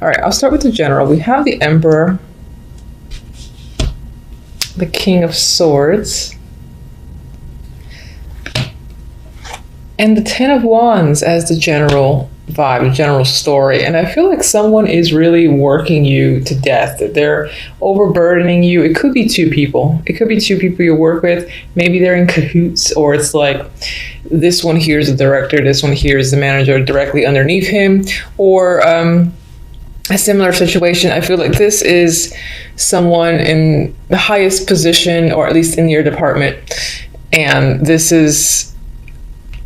All right, I'll start with the general. We have the Emperor, the King of Swords, and the Ten of Wands as the general vibe, the general story. And I feel like someone is really working you to death. They're overburdening you. It could be two people. It could be two people you work with. Maybe they're in cahoots, or it's like this one here is the director, this one here is the manager directly underneath him, or a similar situation. I feel like this is someone in the highest position, or at least in your department, and this is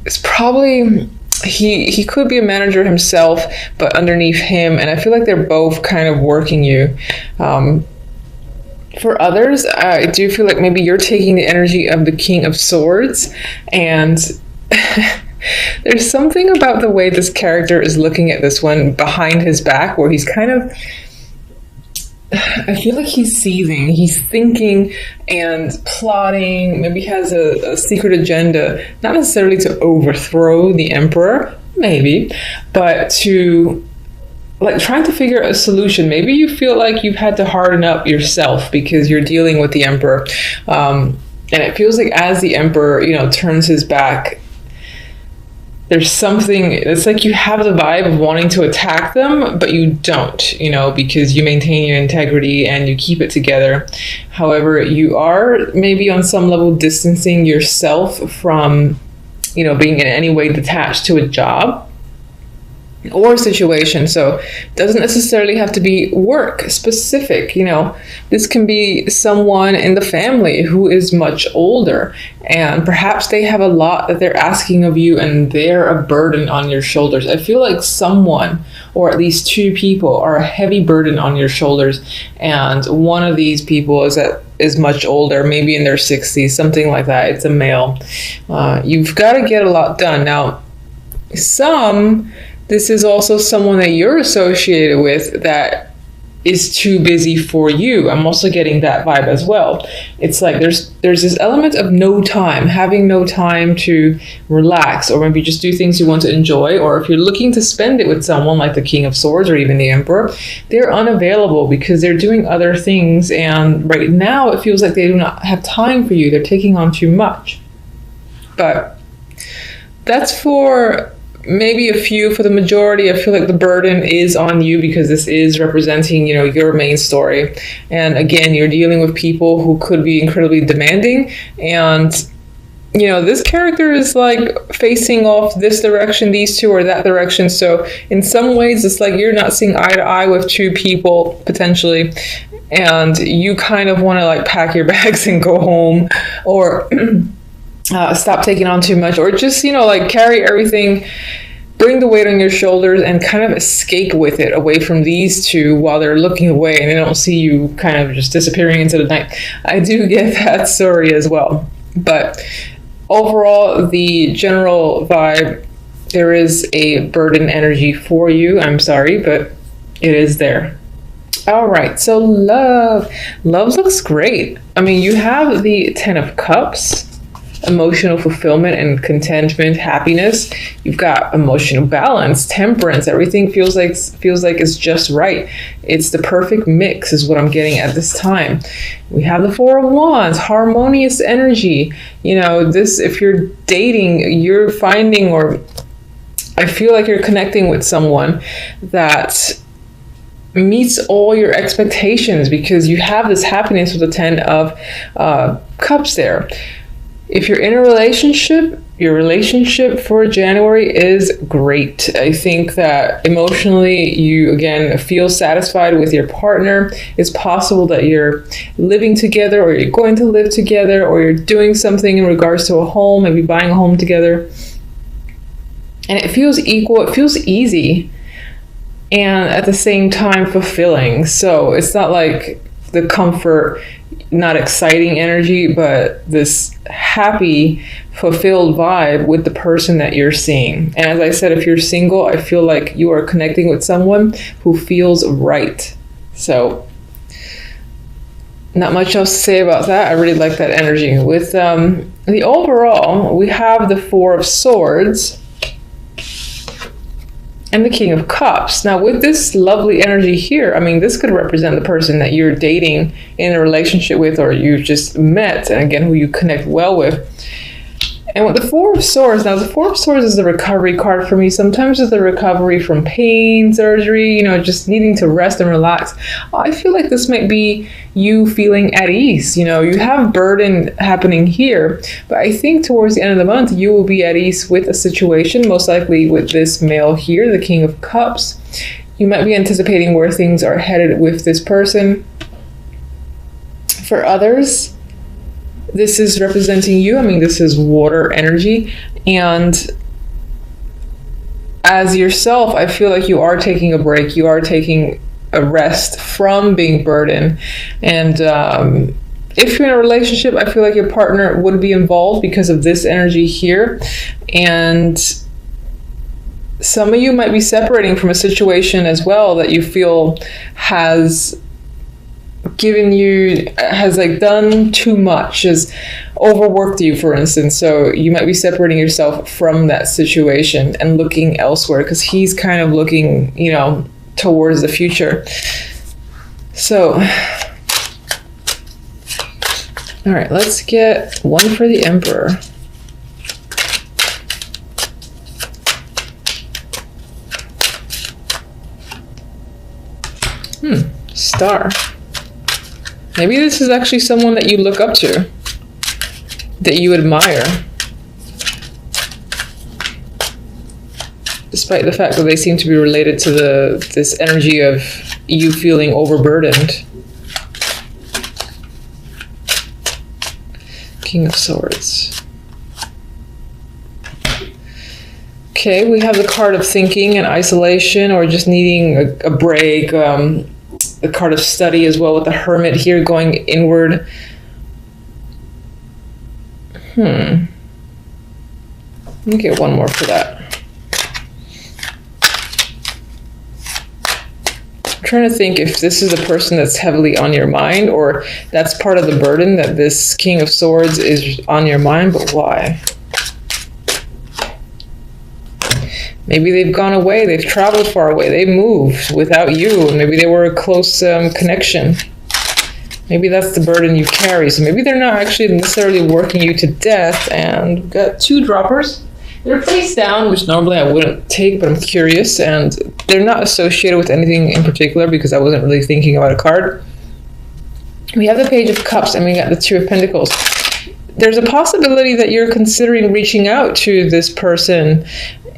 it's probably he could be a manager himself, but underneath him, and I feel like they're both kind of working you. For others, I do feel like maybe you're taking the energy of the King of Swords, and there's something about the way this character is looking at this one behind his back, where he's kind of, I feel like he's seething, he's thinking and plotting, maybe has a secret agenda, not necessarily to overthrow the Emperor, maybe, but to like trying to figure out a solution. Maybe you feel like you've had to harden up yourself because you're dealing with the Emperor. And it feels like as the Emperor, turns his back, there's something, it's like you have the vibe of wanting to attack them, but you don't, because you maintain your integrity and you keep it together. However, you are maybe on some level distancing yourself from, being in any way detached to a job or situation. So it doesn't necessarily have to be work specific. This can be someone in the family who is much older, and perhaps they have a lot that they're asking of you and they're a burden on your shoulders. I feel like someone, or at least two people, are a heavy burden on your shoulders, and one of these people is much older, maybe in their 60s, something like that. It's a male. You've got to get a lot done. Now, this is also someone that you're associated with that is too busy for you. I'm also getting that vibe as well. It's like there's this element of having no time to relax, or maybe just do things you want to enjoy. Or if you're looking to spend it with someone like the King of Swords or even the Emperor, they're unavailable because they're doing other things. And right now it feels like they do not have time for you. They're taking on too much. But that's for maybe a few. For the majority, I feel like the burden is on you because this is representing, your main story. And again, you're dealing with people who could be incredibly demanding. And, this character is like facing off this direction, these two, or that direction. So in some ways, it's like you're not seeing eye to eye with two people potentially. And you kind of want to like pack your bags and go home, or stop taking on too much, or just, carry everything, bring the weight on your shoulders and kind of escape with it away from these two while they're looking away and they don't see you kind of just disappearing into the night. I do get that story as well. But overall, the general vibe, there is a burden energy for you. I'm sorry, but it is there. All right, so love looks great. I mean, you have the Ten of Cups, emotional fulfillment and contentment, happiness. You've got emotional balance, temperance. Everything feels like it's just right. It's the perfect mix is what I'm getting at this time. We have the Four of Wands, harmonious energy. This, if you're dating, you're finding, or I feel like you're connecting with someone that meets all your expectations because you have this happiness with the Ten of Cups there. If you're in a relationship, your relationship for January is great. I think that emotionally you, again, feel satisfied with your partner. It's possible that you're living together, or you're going to live together, or you're doing something in regards to a home, maybe buying a home together. And it feels equal, it feels easy, and at the same time fulfilling. So it's not like the comfort, not exciting energy, but this happy, fulfilled vibe with the person that you're seeing. And as I said, if you're single, I feel like you are connecting with someone who feels right. So not much else to say about that. I really like that energy. With the overall, we have the Four of Swords and the King of Cups. Now, with this lovely energy here, I mean, this could represent the person that you're dating, in a relationship with, or you just met, and again, who you connect well with. And with the Four of Swords, now the Four of Swords is the recovery card for me. Sometimes it's the recovery from pain, surgery, just needing to rest and relax. I feel like this might be you feeling at ease. You have burden happening here, but I think towards the end of the month, you will be at ease with a situation, most likely with this male here, the King of Cups. You might be anticipating where things are headed with this person. For others, this is representing you. I mean, this is water energy. And as yourself, I feel like you are taking a break. You are taking a rest from being burdened. And if you're in a relationship, I feel like your partner would be involved because of this energy here. And some of you might be separating from a situation as well that you feel has done too much, has overworked you, for instance. So you might be separating yourself from that situation and looking elsewhere, because he's kind of looking, towards the future. So, all right, let's get one for the Emperor. Star. Maybe this is actually someone that you look up to, that you admire, despite the fact that they seem to be related to this energy of you feeling overburdened. King of Swords. Okay, we have the card of thinking and isolation, or just needing a break. The card of study as well, with the Hermit here going inward. Let me get one more for that. I'm trying to think if this is a person that's heavily on your mind, or that's part of the burden, that this King of Swords is on your mind, but why? Maybe they've gone away, they've traveled far away, they moved without you, and maybe they were a close connection. Maybe that's the burden you carry. So maybe they're not actually necessarily working you to death. And we've got two droppers. They're face down, which normally I wouldn't take, but I'm curious. And they're not associated with anything in particular, because I wasn't really thinking about a card. We have the Page of Cups, and we got the Two of Pentacles. There's a possibility that you're considering reaching out to this person,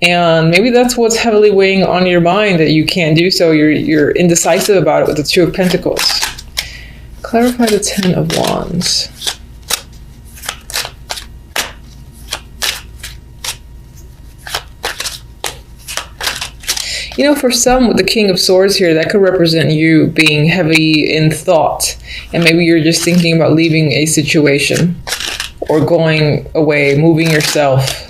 and maybe that's what's heavily weighing on your mind, that you can't do so. You're indecisive about it with the Two of Pentacles. Clarify the Ten of Wands. For some with the King of Swords here, that could represent you being heavy in thought, and maybe you're just thinking about leaving a situation or going away, moving yourself.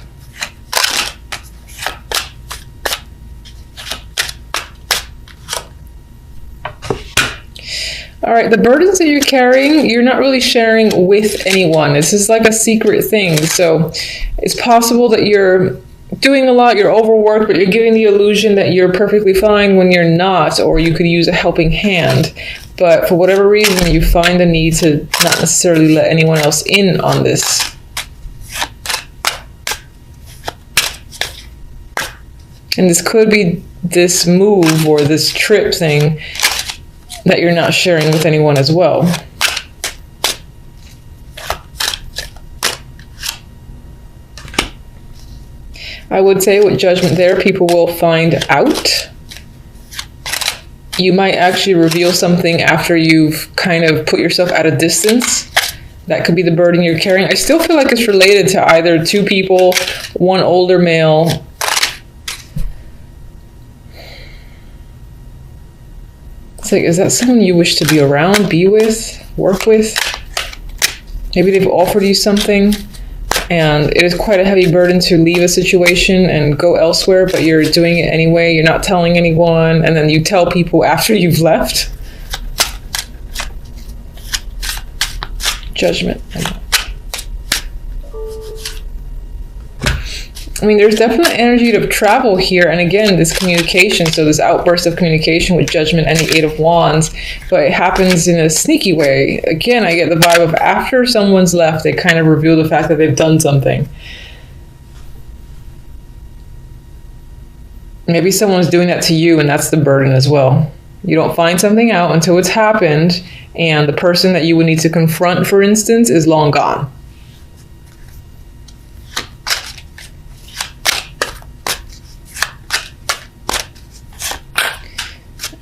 All right, the burdens that you're carrying, you're not really sharing with anyone. This is like a secret thing. So it's possible that you're doing a lot, you're overworked, but you're giving the illusion that you're perfectly fine when you're not, or you could use a helping hand. But for whatever reason, you find the need to not necessarily let anyone else in on this. And this could be this move or this trip thing that you're not sharing with anyone as well. I would say with Judgment there, people will find out. You might actually reveal something after you've kind of put yourself at a distance. That could be the burden you're carrying. I still feel like it's related to either two people, one older male. It's like, is that someone you wish to be around, be with, work with? Maybe they've offered you something, and it is quite a heavy burden to leave a situation and go elsewhere, but you're doing it anyway. You're not telling anyone, and then you tell people after you've left. Judgment. I mean, there's definitely energy to travel here. And again, this communication, so this outburst of communication with Judgment and the Eight of Wands, but it happens in a sneaky way. Again, I get the vibe of after someone's left, they kind of reveal the fact that they've done something. Maybe someone's doing that to you, and that's the burden as well. You don't find something out until it's happened, and the person that you would need to confront, for instance, is long gone.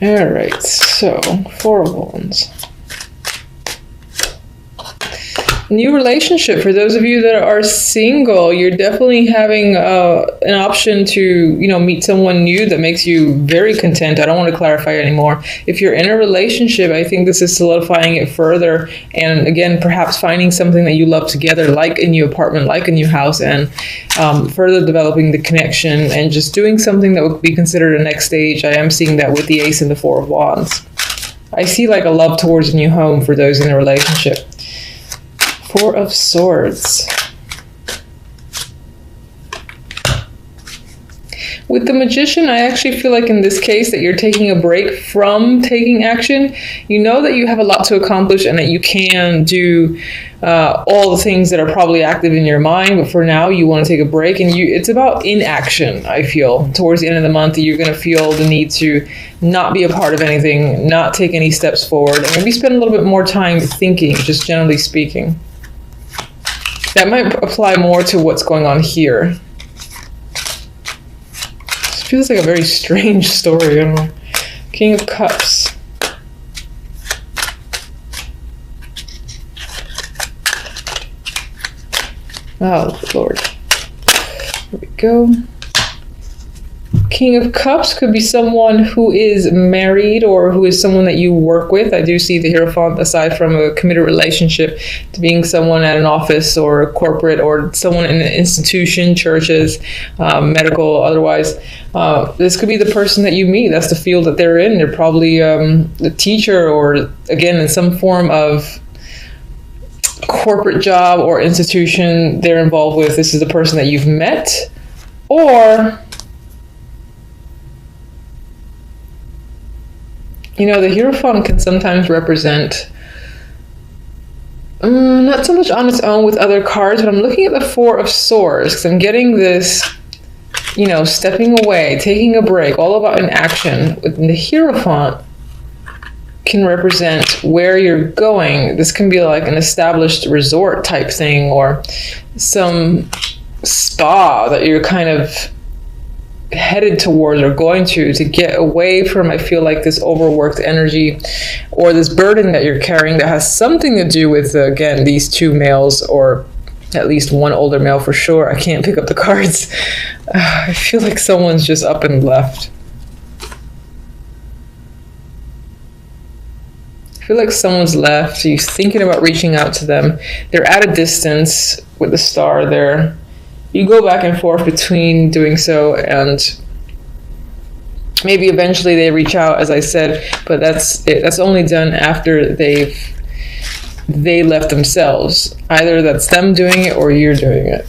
All right, so Four of Wands. New relationship. For those of you that are single, you're definitely having an option to, meet someone new that makes you very content. I don't want to clarify anymore. If you're in a relationship, I think this is solidifying it further. And again, perhaps finding something that you love together, like a new apartment, like a new house, and further developing the connection and just doing something that would be considered a next stage. I am seeing that with the Ace and the Four of Wands. I see like a love towards a new home for those in a relationship. Four of Swords. With the Magician, I actually feel like in this case that you're taking a break from taking action. You know that you have a lot to accomplish and that you can do all the things that are probably active in your mind, but for now you want to take a break, and it's about inaction. I feel towards the end of the month you're going to feel the need to not be a part of anything, not take any steps forward, and maybe spend a little bit more time thinking, just generally speaking. That might apply more to what's going on here. This feels like a very strange story. I don't know. King of Cups. Oh, Lord. Here we go. King of Cups could be someone who is married or who is someone that you work with. I do see the Hierophant, aside from a committed relationship, to being someone at an office or a corporate or someone in an institution, churches, medical, otherwise. This could be the person that you meet. That's the field that they're in. They're probably a teacher or, again, in some form of corporate job or institution they're involved with. This is the person that you've met. Or the Hierophant can sometimes represent, not so much on its own with other cards, but I'm looking at the Four of Swords because I'm getting this, stepping away, taking a break, all about inaction. With the Hierophant can represent where you're going. This can be like an established resort type thing or some spa that you're kind of headed towards or going to get away from, I feel like, this overworked energy or this burden that you're carrying that has something to do with, again, these two males, or at least one older male for sure. I can't pick up the cards. I feel like someone's just up and left. I feel like someone's left. You're thinking about reaching out to them. They're at a distance with the star there. You go back and forth between doing so, and maybe eventually they reach out, as I said, but that's only done after they left themselves. Either that's them doing it or you're doing it.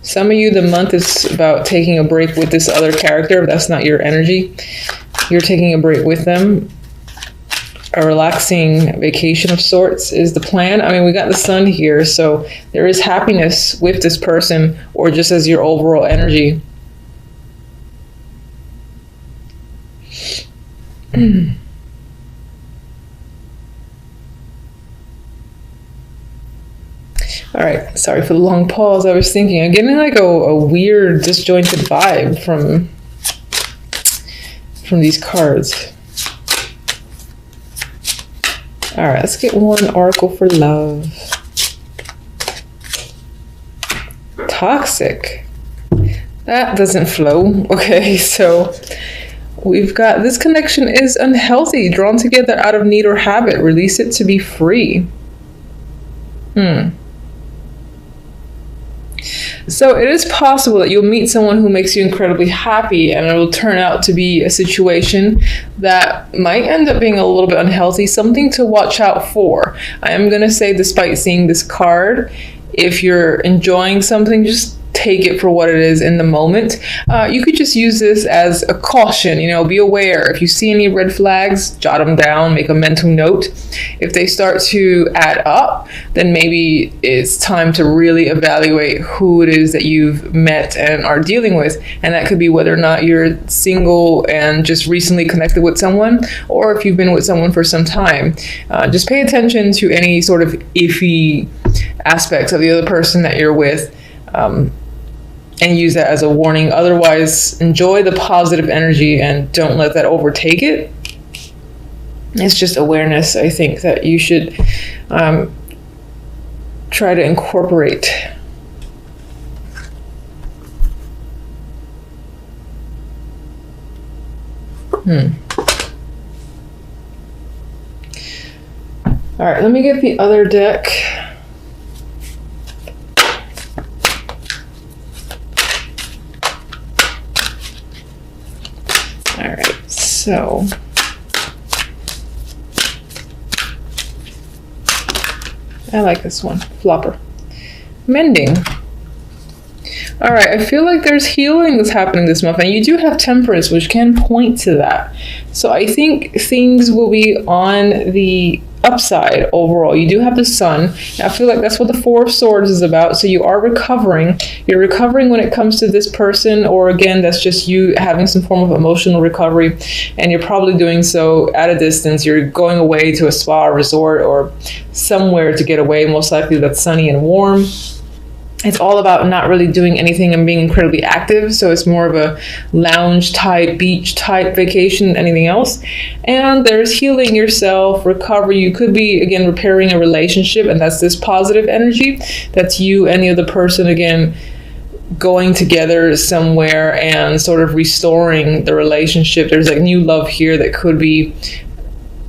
Some of you, the month is about taking a break with this other character. If that's not your energy, you're taking a break with them. A relaxing vacation of sorts is the plan. I mean, we got the Sun here, so there is happiness with this person, or just as your overall energy. All right, sorry for the long pause. I was thinking, I'm getting like a weird, disjointed vibe from these cards. All right, let's get one oracle for love. Toxic. That doesn't flow. Okay, so we've got this connection is unhealthy, drawn together out of need or habit. Release it to be free. So it is possible that you'll meet someone who makes you incredibly happy, and it'll turn out to be a situation that might end up being a little bit unhealthy, something to watch out for. I am going to say, despite seeing this card, if you're enjoying something, just take it for what it is in the moment. You could just use this as a caution, be aware. If you see any red flags, jot them down, make a mental note. If they start to add up, then maybe it's time to really evaluate who it is that you've met and are dealing with. And that could be whether or not you're single and just recently connected with someone, or if you've been with someone for some time. Just pay attention to any sort of iffy aspects of the other person that you're with. And use that as a warning. Otherwise, enjoy the positive energy and don't let that overtake it. It's just awareness, I think, that you should try to incorporate. All right, let me get the other deck. All right, so I like this one, Flopper. Mending. All right, I feel like there's healing that's happening this month, and you do have Temperance, which can point to that. So I think things will be on the upside overall. You do have the Sun. I feel like that's what the Four of Swords is about. So you are recovering. You're recovering when it comes to this person, or again, that's just you having some form of emotional recovery, and you're probably doing so at a distance. You're going away to a spa, resort, or somewhere to get away. Most likely that's sunny and warm. It's all about not really doing anything and being incredibly active. So it's more of a lounge type, beach type vacation than anything else. And there's healing yourself, recovery. You could be, again, repairing a relationship, and that's this positive energy. That's you and the other person, again, going together somewhere and sort of restoring the relationship. There's like new love here that could be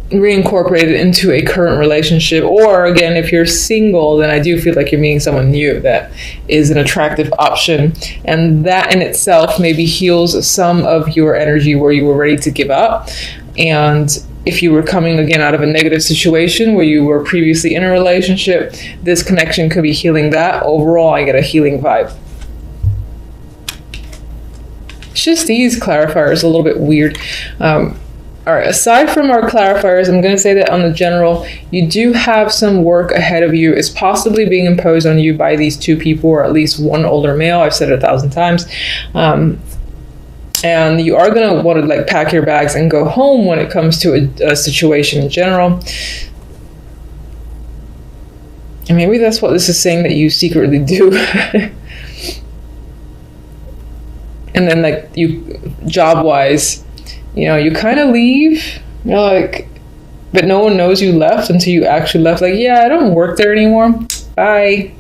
reincorporated into a current relationship. Or again, if you're single, then I do feel like you're meeting someone new that is an attractive option, and that in itself maybe heals some of your energy where you were ready to give up. And if you were coming again out of a negative situation where you were previously in a relationship, this connection could be healing that. Overall, I get a healing vibe. It's just these clarifiers a little bit weird. All right, aside from our clarifiers, I'm going to say that on the general, you do have some work ahead of you. It's possibly being imposed on you by these two people, or at least one older male. I've said it 1,000 times. And you are going to want to like pack your bags and go home when it comes to a situation in general. And maybe that's what this is saying that you secretly do. And then like you, job-wise, you kind of leave, you're like, but no one knows you left until you actually left. Like, yeah, I don't work there anymore. Bye.